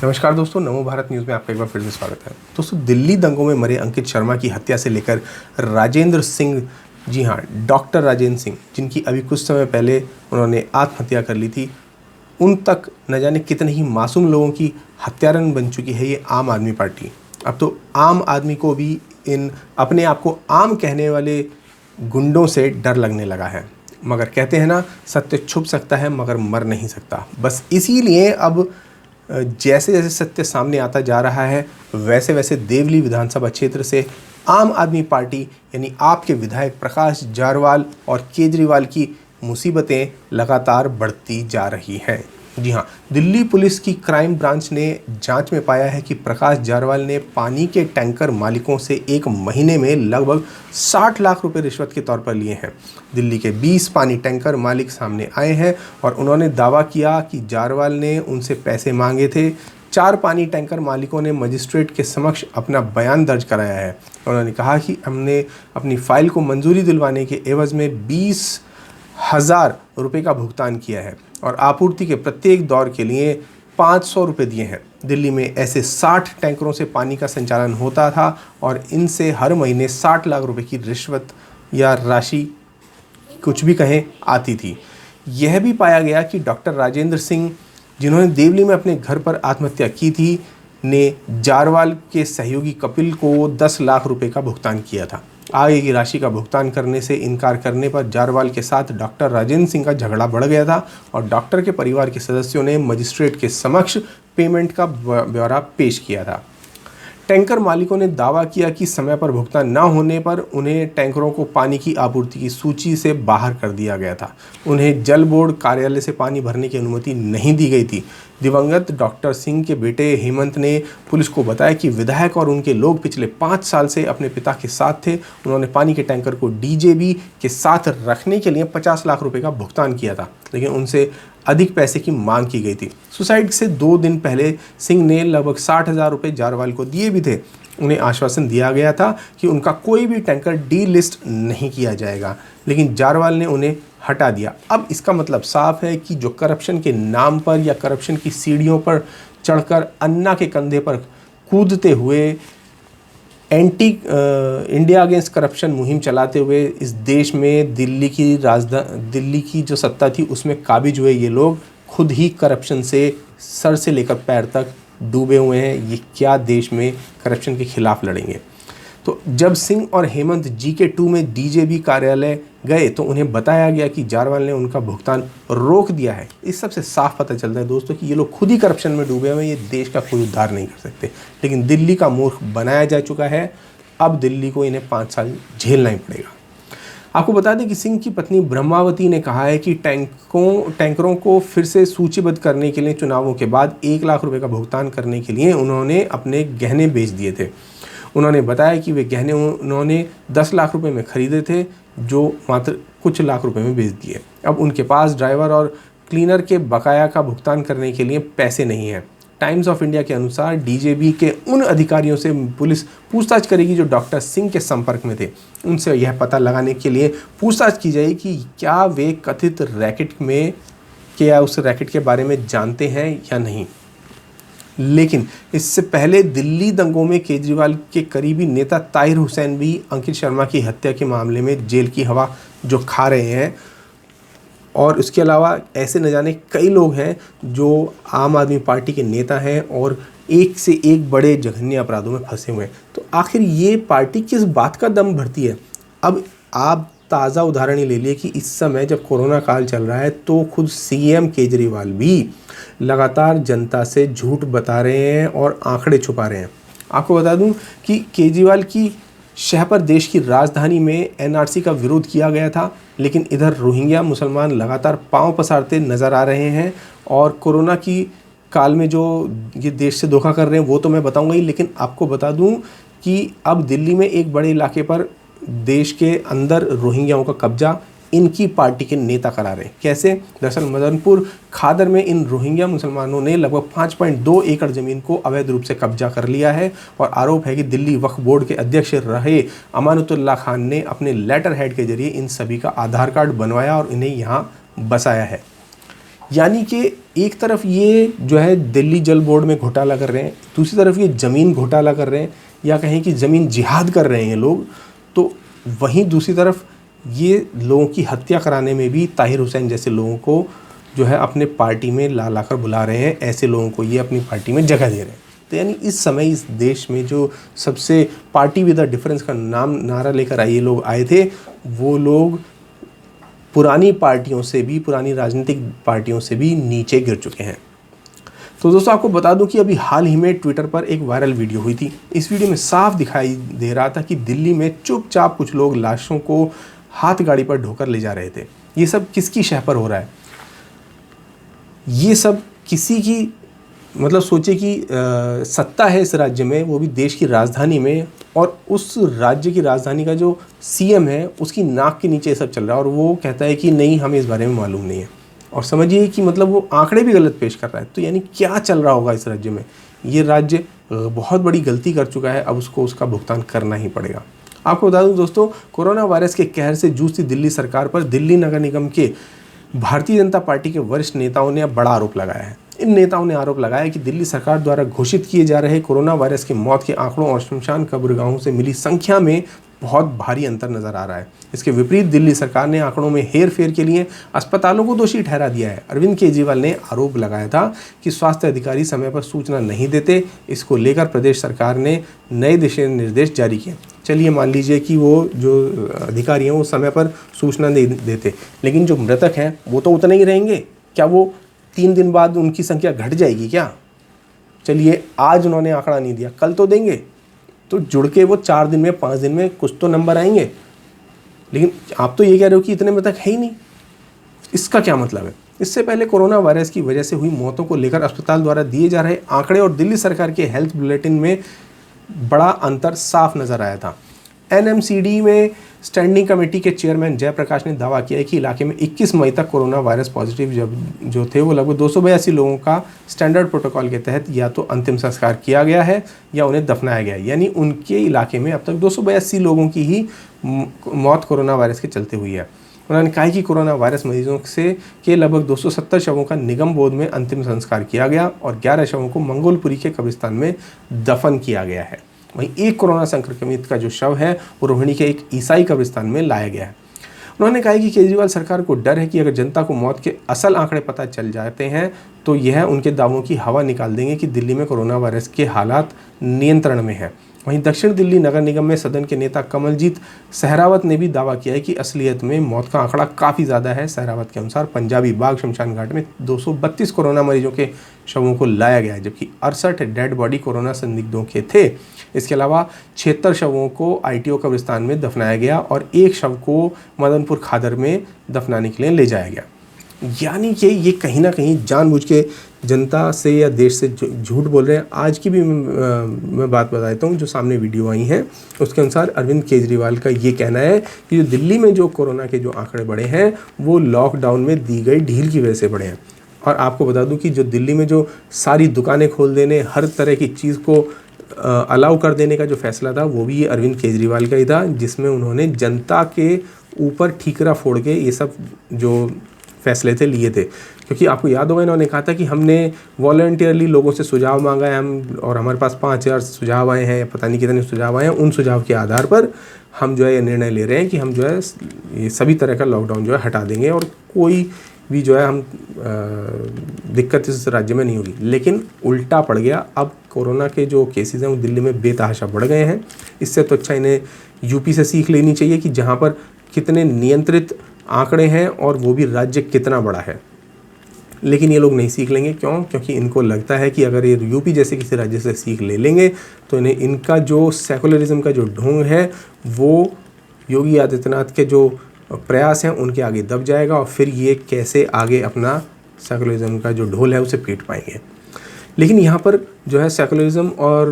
नमस्कार दोस्तों, नमो भारत न्यूज़ में आपका एक बार फिर से स्वागत है। दोस्तों, दिल्ली दंगों में मरे अंकित शर्मा की हत्या से लेकर राजेंद्र सिंह, जी हाँ, डॉक्टर राजेंद्र सिंह, जिनकी अभी कुछ समय पहले उन्होंने आत्महत्या कर ली थी, उन तक न जाने कितने ही मासूम लोगों की हत्यारन बन चुकी है ये आम आदमी पार्टी। अब तो आम आदमी को भी इन अपने आप को आम कहने वाले गुंडों से डर लगने लगा है। मगर कहते हैं ना, सत्य छुप सकता है मगर मर नहीं सकता। बस इसीलिए अब जैसे जैसे सत्य सामने आता जा रहा है, वैसे वैसे देवली विधानसभा क्षेत्र से आम आदमी पार्टी यानी आपके विधायक प्रकाश जारवाल और केजरीवाल की मुसीबतें लगातार बढ़ती जा रही हैं। जी हाँ, दिल्ली पुलिस की क्राइम ब्रांच ने जांच में पाया है कि प्रकाश जारवाल ने पानी के टैंकर मालिकों से एक महीने में लगभग 60 लाख रुपए रिश्वत के तौर पर लिए हैं। दिल्ली के 20 पानी टैंकर मालिक सामने आए हैं और उन्होंने दावा किया कि जारवाल ने उनसे पैसे मांगे थे। 4 पानी टैंकर मालिकों ने मजिस्ट्रेट के समक्ष अपना बयान दर्ज कराया है। उन्होंने कहा कि हमने अपनी फाइल को मंजूरी दिलवाने के एवज में 20,000 रुपये का भुगतान किया है और आपूर्ति के प्रत्येक दौर के लिए 500 रुपये दिए हैं। दिल्ली में ऐसे 60 टैंकरों से पानी का संचालन होता था और इनसे हर महीने 60 लाख रुपए की रिश्वत या राशि, कुछ भी कहें, आती थी। यह भी पाया गया कि डॉक्टर राजेंद्र सिंह, जिन्होंने देवली में अपने घर पर आत्महत्या की थी, ने जारवाल के सहयोगी कपिल को 10 लाख रुपए का भुगतान किया था। आगे की राशि का भुगतान करने से इनकार करने पर जारवाल के साथ डॉक्टर राजेंद्र सिंह का झगड़ा बढ़ गया था और डॉक्टर के परिवार के सदस्यों ने मजिस्ट्रेट के समक्ष पेमेंट का ब्यौरा पेश किया था। टैंकर मालिकों ने दावा किया कि समय पर भुगतान न होने पर उन्हें टैंकरों को पानी की आपूर्ति की सूची से बाहर कर दिया गया था। उन्हें जल बोर्ड कार्यालय से पानी भरने की अनुमति नहीं दी गई थी। दिवंगत डॉक्टर सिंह के बेटे हेमंत ने पुलिस को बताया कि विधायक और उनके लोग पिछले 5 साल से अपने पिता के साथ थे। उन्होंने पानी के टैंकर को डीजेबी के साथ रखने के लिए 50 लाख रुपए का भुगतान किया था, लेकिन उनसे अधिक पैसे की मांग की गई थी। सुसाइड से 2 दिन पहले सिंह ने लगभग 60,000 रुपये जारवाल को दिए भी थे। उन्हें आश्वासन दिया गया था कि उनका कोई भी टैंकर डी लिस्ट नहीं किया जाएगा, लेकिन जारवाल ने उन्हें हटा दिया। अब इसका मतलब साफ है कि जो करप्शन के नाम पर या करप्शन की सीढ़ियों पर चढ़कर अन्ना के कंधे पर कूदते हुए इंडिया अगेंस्ट करप्शन मुहिम चलाते हुए इस देश में दिल्ली की जो सत्ता थी उसमें काबिज हुए ये लोग खुद ही करप्शन से सर से लेकर पैर तक डूबे हुए हैं। ये क्या देश में करप्शन के खिलाफ लड़ेंगे? तो जब सिंह और हेमंत GK2 में डीजेबी कार्यालय गए तो उन्हें बताया गया कि जारवाल ने उनका भुगतान रोक दिया है। इस सबसे साफ पता चलता है दोस्तों कि ये लोग खुद ही करप्शन में डूबे हुए हैं। ये देश का कोई उद्धार नहीं कर सकते, लेकिन दिल्ली का मूर्ख बनाया जा चुका है। अब दिल्ली को इन्हें 5 साल झेलना ही पड़ेगा। आपको बता दें कि सिंह की पत्नी ब्रह्मावती ने कहा है कि टैंकरों को फिर से सूचीबद्ध करने के लिए चुनावों के बाद 1 लाख रुपए का भुगतान करने के लिए उन्होंने अपने गहने बेच दिए थे। उन्होंने बताया कि वे गहने उन्होंने 10 लाख रुपए में खरीदे थे, जो मात्र कुछ लाख रुपए में बेच दिए। अब उनके पास ड्राइवर और क्लीनर के बकाया का भुगतान करने के लिए पैसे नहीं हैं। टाइम्स ऑफ इंडिया के अनुसार डीजेबी के उन अधिकारियों से पुलिस पूछताछ करेगी जो डॉक्टर सिंह के संपर्क में थे। उनसे यह पता लगाने के लिए पूछताछ की जाएगी कि क्या वे कथित रैकेट में क्या उस रैकेट के बारे में जानते हैं या नहीं। लेकिन इससे पहले दिल्ली दंगों में केजरीवाल के करीबी नेता ताहिर हुसैन भी अंकित शर्मा की हत्या के मामले में जेल की हवा जो खा रहे हैं, और उसके अलावा ऐसे न जाने कई लोग हैं जो आम आदमी पार्टी के नेता हैं और एक से एक बड़े जघन्य अपराधों में फंसे हुए हैं। तो आखिर ये पार्टी किस बात का दम भरती है? अब आप ताज़ा उदाहरण ही ले लिए कि इस समय जब कोरोना काल चल रहा है तो खुद CM केजरीवाल भी लगातार जनता से झूठ बता रहे हैं और आंकड़े छुपा रहे हैं। आपको बता दूं कि केजरीवाल की शह पर देश की राजधानी में NRC का विरोध किया गया था, लेकिन इधर रोहिंग्या मुसलमान लगातार पांव पसारते नज़र आ रहे हैं। और कोरोना की काल में जो ये देश से धोखा कर रहे हैं वो तो मैं बताऊंगा ही, लेकिन आपको बता दूं कि अब दिल्ली में एक बड़े इलाके पर देश के अंदर रोहिंग्याओं का कब्जा इनकी पार्टी के नेता करा रहे हैं। कैसे? दरअसल मदनपुर खादर में इन रोहिंग्या मुसलमानों ने लगभग 5.2 एकड़ ज़मीन को अवैध रूप से कब्जा कर लिया है और आरोप है कि दिल्ली वक्फ बोर्ड के अध्यक्ष रहे अमानतुल्लाह खान ने अपने लेटर हेड के जरिए इन सभी का आधार कार्ड बनवाया और इन्हें यहाँ बसाया है। यानी कि एक तरफ ये जो है दिल्ली जल बोर्ड में घोटाला कर रहे हैं, दूसरी तरफ ये ज़मीन घोटाला कर रहे हैं, या कहें कि ज़मीन जिहाद कर रहे हैं ये लोग, तो वहीं दूसरी तरफ ये लोगों की हत्या कराने में भी ताहिर हुसैन जैसे लोगों को जो है अपने पार्टी में ला ला कर बुला रहे हैं, ऐसे लोगों को ये अपनी पार्टी में जगह दे रहे हैं। तो यानी इस समय इस देश में जो सबसे पार्टी विद अ डिफरेंस का नारा लेकर आए लोग आए थे, वो लोग पुरानी पार्टियों से भी, पुरानी राजनीतिक पार्टियों से भी नीचे गिर चुके हैं। तो दोस्तों आपको बता दूं कि अभी हाल ही में ट्विटर पर एक वायरल वीडियो हुई थी। इस वीडियो में साफ दिखाई दे रहा था कि दिल्ली में चुपचाप कुछ लोग लाशों को हाथ गाड़ी पर ढोकर ले जा रहे थे। ये सब किसकी शह पर हो रहा है? ये सब किसी की, मतलब सोचे कि सत्ता है इस राज्य में, वो भी देश की राजधानी में, और उस राज्य की राजधानी का जो सीएम है उसकी नाक के नीचे ये सब चल रहा है, और वो कहता है कि नहीं हमें इस बारे में मालूम नहीं है। और समझिए कि मतलब वो आंकड़े भी गलत पेश कर रहा है। तो यानी क्या चल रहा होगा इस राज्य में? ये राज्य बहुत बड़ी गलती कर चुका है, अब उसको उसका भुगतान करना ही पड़ेगा। आपको बता दूं दोस्तों, कोरोना वायरस के कहर से जूझती दिल्ली सरकार पर दिल्ली नगर निगम के भारतीय जनता पार्टी के वरिष्ठ नेताओं ने अब बड़ा आरोप लगाया है। इन नेताओं ने आरोप लगाया कि दिल्ली सरकार द्वारा घोषित किए जा रहे कोरोना वायरस की मौत के आंकड़ों और शमशान कब्रगाहों से मिली संख्या में बहुत भारी अंतर नजर आ रहा है। इसके विपरीत दिल्ली सरकार ने आंकड़ों में हेर फेर के लिए अस्पतालों को दोषी ठहरा दिया है। अरविंद केजरीवाल ने आरोप लगाया था कि स्वास्थ्य अधिकारी समय पर सूचना नहीं देते। इसको लेकर प्रदेश सरकार ने नए दिशा निर्देश जारी किए। चलिए मान लीजिए कि वो जो अधिकारी हैं वो समय पर सूचना नहीं देते, लेकिन जो मृतक हैं वो तो उतने ही रहेंगे। क्या वो 3 दिन बाद उनकी संख्या घट जाएगी क्या? चलिए आज उन्होंने आंकड़ा नहीं दिया, कल तो देंगे, तो जुड़ के वो 4 दिन में 5 दिन में कुछ तो नंबर आएंगे। लेकिन आप तो ये कह रहे हो कि इतने मृतक है ही नहीं। इसका क्या मतलब है? इससे पहले कोरोना वायरस की वजह से हुई मौतों को लेकर अस्पताल द्वारा दिए जा रहे आंकड़े और दिल्ली सरकार के हेल्थ बुलेटिन में बड़ा अंतर साफ नजर आया था। एनएमसीडी में स्टैंडिंग कमेटी के चेयरमैन जयप्रकाश ने दावा किया है कि इलाके में 21 मई तक कोरोना वायरस पॉजिटिव जो थे वो लगभग 282 लोगों का स्टैंडर्ड प्रोटोकॉल के तहत या तो अंतिम संस्कार किया गया है या उन्हें दफनाया गया है। यानी उनके इलाके में अब तक 282 लोगों की ही मौत कोरोना वायरस के चलते हुई है। उन्होंने कहा कि कोरोना वायरस मरीजों के लगभग 270 शवों का निगम बोध में अंतिम संस्कार किया गया और 11 शवों को मंगोलपुरी के कब्रिस्तान में दफन किया गया है। वहीं एक कोरोना संक्रमित का जो शव है वो रोहिणी के एक ईसाई कब्रिस्तान में लाया गया है। उन्होंने कहा कि केजरीवाल सरकार को डर है कि अगर जनता को मौत के असल आंकड़े पता चल जाते हैं तो यह उनके दावों की हवा निकाल देंगे कि दिल्ली में कोरोना वायरस के हालात नियंत्रण में है। वहीं दक्षिण दिल्ली नगर निगम में सदन के नेता कमलजीत सहरावत ने भी दावा किया है कि असलियत में मौत का आंकड़ा काफ़ी ज़्यादा है। सहरावत के अनुसार पंजाबी बाग शमशान घाट में 232 कोरोना मरीजों के शवों को लाया गया है, जबकि 68 डेड बॉडी कोरोना संदिग्धों के थे। इसके अलावा 76 शवों को आईटीओ कब्रिस्तान में दफनाया गया और एक शव को मदनपुर खादर में दफनाने के लिए ले जाया गया। यानी कि ये कहीं ना कहीं जानबूझ के जनता से या देश से झूठ बोल रहे हैं। आज की भी मैं बात बताता हूँ, जो सामने वीडियो आई हैं उसके अनुसार अरविंद केजरीवाल का ये कहना है कि जो दिल्ली में जो कोरोना के जो आंकड़े बढ़े हैं वो लॉकडाउन में दी गई ढील की वजह से बढ़े हैं। और आपको बता दूं कि जो दिल्ली में जो सारी दुकानें खोल देने, हर तरह की चीज़ को अलाउ कर देने का जो फैसला था वो भी अरविंद केजरीवाल का ही था, जिसमें उन्होंने जनता के ऊपर ठीकरा फोड़ के ये सब जो फैसले थे लिए थे। क्योंकि आपको याद होगा इन्होंने कहा था कि हमने वॉलंटियरली लोगों से सुझाव मांगा है हम, और हमारे पास 5000 सुझाव आए हैं, पता नहीं कितने सुझाव आए हैं। उन सुझाव के आधार पर हम जो है ये निर्णय ले रहे हैं कि हम जो है ये सभी तरह का लॉकडाउन जो है हटा देंगे और कोई भी जो है हम दिक्कत इस राज्य में नहीं होगी। लेकिन उल्टा पड़ गया। अब कोरोना के जो केसेस हैं वो दिल्ली में बेतहाशा बढ़ गए हैं। इससे तो अच्छा इन्हें यूपी से सीख लेनी चाहिए कि जहाँ पर कितने नियंत्रित आंकड़े हैं और वो भी राज्य कितना बड़ा है। लेकिन ये लोग नहीं सीख लेंगे। क्यों? क्योंकि इनको लगता है कि अगर ये यूपी जैसे किसी राज्य से सीख ले लेंगे तो इन्हें इनका जो सेकुलरिज्म का जो ढोंग है वो योगी आदित्यनाथ के जो प्रयास हैं उनके आगे दब जाएगा और फिर ये कैसे आगे अपना सेकुलरिज्म का जो ढोल है उसे पीट पाएंगे। लेकिन यहाँ पर जो है सेकुलरिज्म और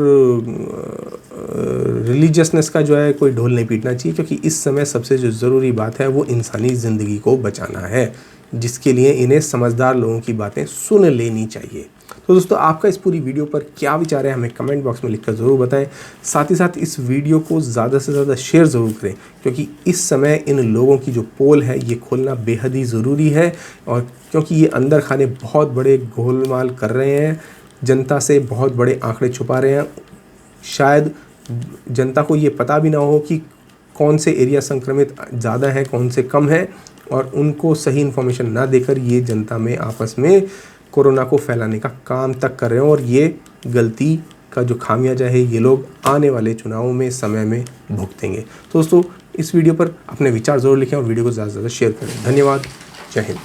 रिलीजियसनेस का जो है कोई ढोल नहीं पीटना चाहिए, क्योंकि इस समय सबसे जो ज़रूरी बात है वो इंसानी ज़िंदगी को बचाना है, जिसके लिए इन्हें समझदार लोगों की बातें सुन लेनी चाहिए। तो दोस्तों आपका इस पूरी वीडियो पर क्या विचार है हमें कमेंट बॉक्स में लिखकर ज़रूर बताएं। साथ ही साथ इस वीडियो को ज़्यादा से ज़्यादा शेयर ज़रूर करें, क्योंकि इस समय इन लोगों की जो पोल है ये खोलना बेहद ही ज़रूरी है। और क्योंकि ये अंदर खाने बहुत बड़े गोलमाल कर रहे हैं, जनता से बहुत बड़े आंकड़े छुपा रहे हैं। शायद जनता को ये पता भी ना हो कि कौन से एरिया संक्रमित ज़्यादा हैं, कौन से कम हैं, और उनको सही इन्फॉर्मेशन ना देकर ये जनता में आपस में कोरोना को फैलाने का काम तक कर रहे हैं। और ये गलती का जो खामियाजा है ये लोग आने वाले चुनावों में समय में भुगतेंगे। तो दोस्तों इस वीडियो पर अपने विचार ज़रूर लिखें और वीडियो को ज़्यादा से ज़्यादा शेयर करें। धन्यवाद। जय हिंद।